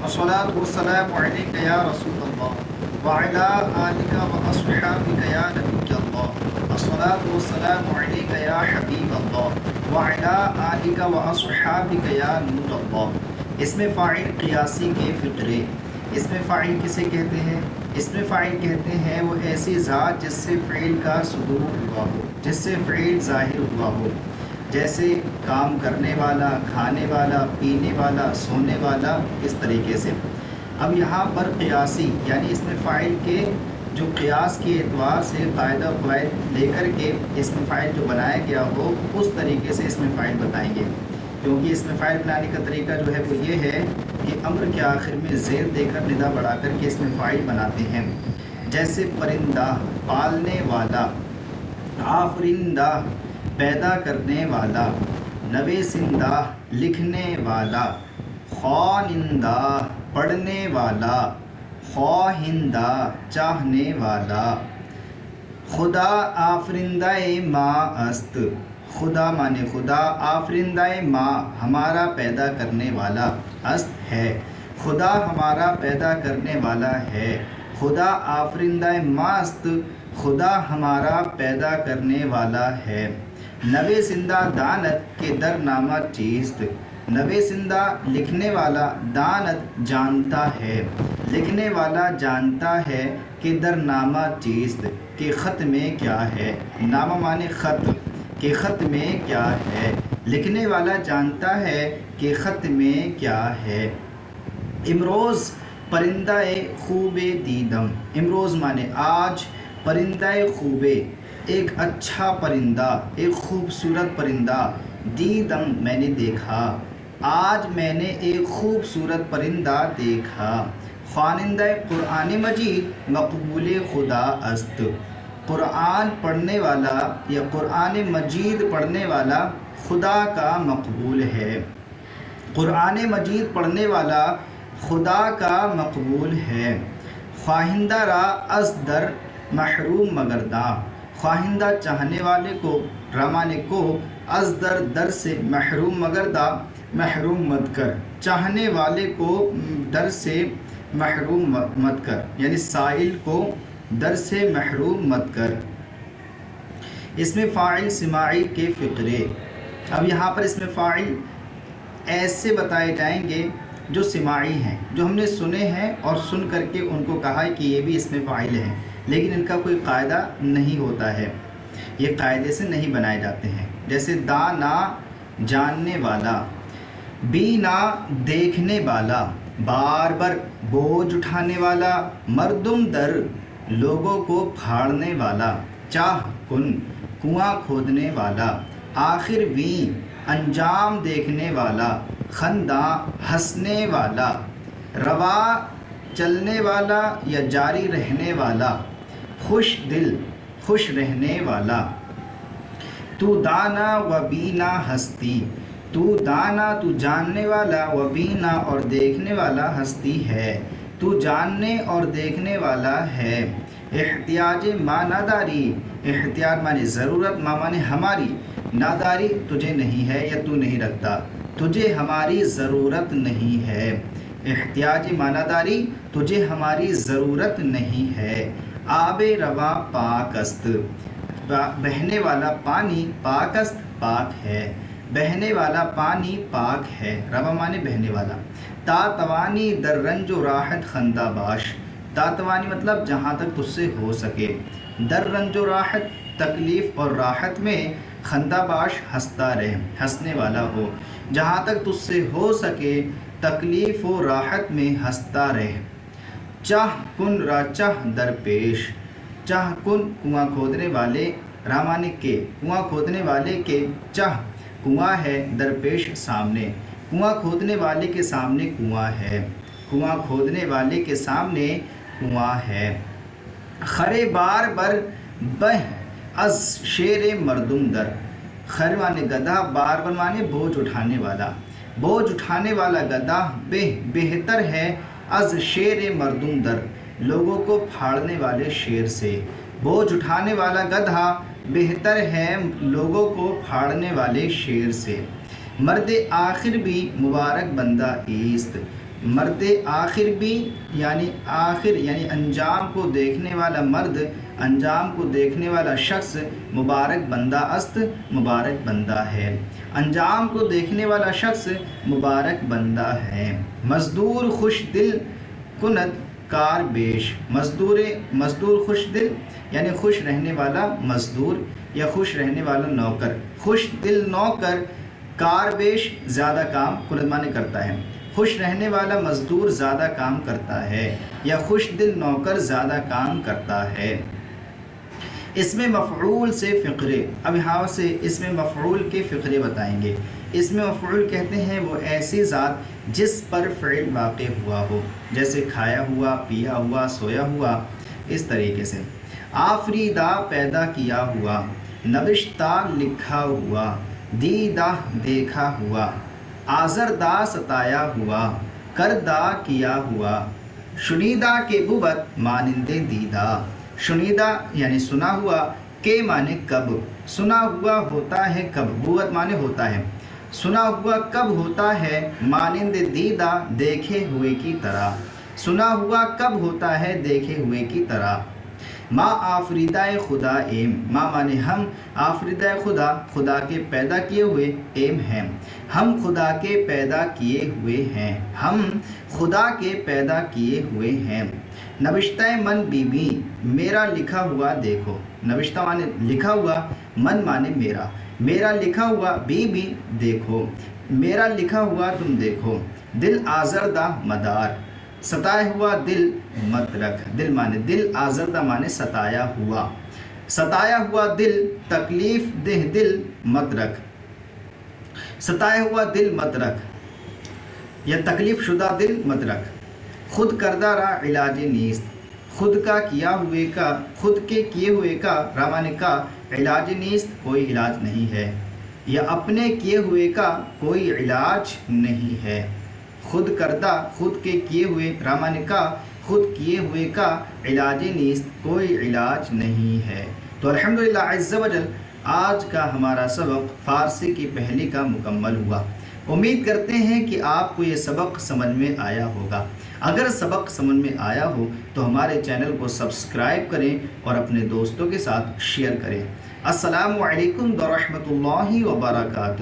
الصلاۃ والسلام علیک یا رسول اللہ وعلی آلک واصحابک یا نبی اللہ الصلاۃ والسلام علیک یا حبیب اللہ وعلی آلک واصحابک یا نور اللہ۔ اسم فاعل قیاسی کے فقرے۔ اسم فاعل کسے کہتے ہیں؟ اسم فاعل کہتے ہیں وہ ایسی ذات جس سے فعل کا صدور ہوا ہو، جس سے فعل ظاہر ہوا ہو، جیسے کام کرنے والا، کھانے والا، پینے والا، سونے والا، اس طریقے سے۔ اب یہاں پر قیاسی یعنی اسم فاعل کے جو قیاس کے اعتبار سے قاعدہ قواعد لے کر کے اسم فاعل جو بنایا گیا ہو اس طریقے سے اسم فاعل بتائیں گے، کیونکہ اسم فاعل بنانے کا طریقہ جو ہے وہ یہ ہے کہ امر کے آخر میں زیر دے کر ندا بڑھا کر کے اسم فاعل بناتے ہیں، جیسے پرندہ پالنے والا، آفرندہ پیدا کرنے والا، نویسندہ لکھنے والا، خوانندہ پڑھنے والا، خواہندہ چاہنے والا۔ خدا آفرندہ ما است، خدا مانے خدا، آفرندہ ما ہمارا پیدا کرنے والا، است ہے، خدا ہمارا پیدا کرنے والا ہے، خدا آفرندہ ما است، خدا ہمارا پیدا کرنے والا ہے۔ نویسندہ دانت کے در نامہ چیست، نویسندہ لکھنے والا، دانت جانتا ہے، لکھنے والا جانتا ہے کہ در نامہ چیست کہ خط میں کیا ہے، نامہ مانے خط، کہ خط میں کیا ہے، لکھنے والا جانتا ہے کہ خط میں کیا ہے۔ امروز پرندہ خوب دیدم، امروز مانے آج، پرندہ خوبے ایک اچھا پرندہ، ایک خوبصورت پرندہ، دیدم میں نے دیکھا، آج میں نے ایک خوبصورت پرندہ دیکھا۔ خوانندہ قرآن مجید مقبول خدا است، قرآن پڑھنے والا یا قرآن مجید پڑھنے والا خدا کا مقبول ہے، قرآن مجید پڑھنے والا خدا کا مقبول ہے۔ خواہندہ را از در محروم مگرداں، خواہندہ چاہنے والے کو، رامانے کو، از در در سے محروم مگرداں محروم مت کر، چاہنے والے کو در سے محروم مت کر، یعنی سائل کو در سے محروم مت کر۔ اسم فاعل سماعی کے فقرے۔ اب یہاں پر اسم فاعل ایسے بتائے جائیں گے جو سماعی ہیں، جو ہم نے سنے ہیں اور سن کر کے ان کو کہا ہے کہ یہ بھی اسم فاعل ہیں، لیکن ان کا کوئی قاعدہ نہیں ہوتا ہے، یہ قاعدے سے نہیں بنائے جاتے ہیں۔ جیسے دانا جاننے والا، بینا دیکھنے والا، بار بار بوجھ اٹھانے والا، مردم در لوگوں کو پھاڑنے والا، چاہ کن کنواں کھودنے والا، آخر ویں انجام دیکھنے والا، خنداں ہنسنے والا، روا چلنے والا یا جاری رہنے والا، خوش دل خوش رہنے والا۔ تو دانا و بینا ہستی، تو دانا تو جاننے والا، و بینا اور دیکھنے والا ہستی ہے، تو جاننے اور دیکھنے والا ہے۔ احتیاج ما ناداری، احتیاج مانے ضرورت، ما مانے ہماری، ناداری تجھے نہیں ہے یا تو نہیں رکھتا، تجھے ہماری ضرورت نہیں ہے۔ احتیاج معناداری تجھے ہماری ضرورت نہیں ہے۔ آب رواں پاک است، بہنے والا پانی، پاک است پاک ہے، بہنے والا پانی پاک ہے، رواں مانے بہنے والا۔ تاتوانی در رنج و راحت خندہ باش، تاتوانی مطلب جہاں تک تجھ سے ہو سکے، در رنج و راحت تکلیف اور راحت میں، خندہ باش ہنستا رہ، ہنسنے والا ہو، جہاں تک تجھ سے ہو سکے تکلیف و راحت میں ہنستا رہ۔ چاہ کن را چاہ در پیش، چاہ کن کنواں کھودنے والے، رامانے کے کنواں کھودنے والے کے، چاہ کنواں ہے، در پیش سامنے، کنواں کھودنے والے کے سامنے کنواں ہے، کنواں کھودنے والے کے سامنے کنواں ہے۔ خرے بار بر بہ از شیر مردم در، خر مانے گدھا، بار بر مانے بوجھ اٹھانے والا، بوجھ اٹھانے والا گدھا بہتر ہے، از شیر مردم در لوگوں کو پھاڑنے والے شیر سے، بوجھ اٹھانے والا گدھا بہتر ہے لوگوں کو پھاڑنے والے شیر سے۔ مرد آخر بھی مبارک بندہ ایست، مرد آخر بھی یعنی انجام کو دیکھنے والا مرد، انجام کو دیکھنے والا شخص مبارک بندہ است، مبارک بندہ ہے، انجام کو دیکھنے والا شخص مبارک بندہ ہے۔ مزدور خوش دل کند کار بیش، مزدور خوش دل یعنی خوش رہنے والا مزدور یا خوش رہنے والا نوکر، خوش دل نوکر کار بیش زیادہ کام، کند معنی کرتا ہے، خوش رہنے والا مزدور زیادہ کام کرتا ہے یا خوش دل نوکر زیادہ کام کرتا ہے۔ اسم مفعول سے فقرے، اب یہاں سے اسم مفعول کے فقرے بتائیں گے۔ اسم مفعول کہتے ہیں وہ ایسی ذات جس پر فعل واقع ہوا ہو، جیسے کھایا ہوا، پیا ہوا، سویا ہوا، اس طریقے سے۔ آفریدہ پیدا کیا ہوا، نوشتہ لکھا ہوا، دیدہ دیکھا ہوا، آزردہ ستایا ہوا، کردہ کیا ہوا، شنیدہ کے بوت مانند دیدہ، شنیدہ یعنی سنا ہوا، کے معنی کب، سنا ہوا ہوتا ہے کب، بوت معنی ہوتا ہے، سنا ہوا کب ہوتا ہے، مانند دیدہ دیکھے ہوئے کی طرح، سنا ہوا کب ہوتا ہے دیکھے ہوئے کی طرح۔ ما آفریدہ خدا ایم، ما معنی ہم، آفریدہ خدا خدا کے پیدا کیے ہوئے، ایم ہیں، ہم خدا کے پیدا کیے ہوئے ہیں، ہم خدا کے پیدا کیے ہوئے ہیں۔ نوشتہ من بی بی، میرا لکھا ہوا دیکھو، نوشتہ معنی لکھا ہوا، من معنی میرا، میرا لکھا ہوا، بی بی دیکھو، میرا لکھا ہوا تم دیکھو۔ دل آزردہ مدار، ستایا ہوا دل مت رکھ، دل معنی دل، آزردہ معنی ستایا ہوا، ستایا ہوا دل، تکلیف دہ دل مت رکھ، ستایا ہوا دل مت رکھ یا تکلیف شدہ دل مت رکھ۔ خود کردہ را علاج نیست، خود کا کیا ہوئے کا، خود کے کیے ہوئے کا، رامانے کا، علاج نیست کوئی علاج نہیں ہے، یا اپنے کیے ہوئے کا کوئی علاج نہیں ہے۔ خود کردہ خود کے کیے ہوئے، رامانے کا خود کیے ہوئے کا، علاج نیست کوئی علاج نہیں ہے۔ تو الحمدللہ عز و جل آج کا ہمارا سبق فارسی کی پہلی کا مکمل ہوا۔ امید کرتے ہیں کہ آپ کو یہ سبق سمجھ میں آیا ہوگا۔ اگر سبق سمجھ میں آیا ہو تو ہمارے چینل کو سبسکرائب کریں اور اپنے دوستوں کے ساتھ شیئر کریں۔ السلام علیکم ورحمۃ اللہ وبرکاتہ۔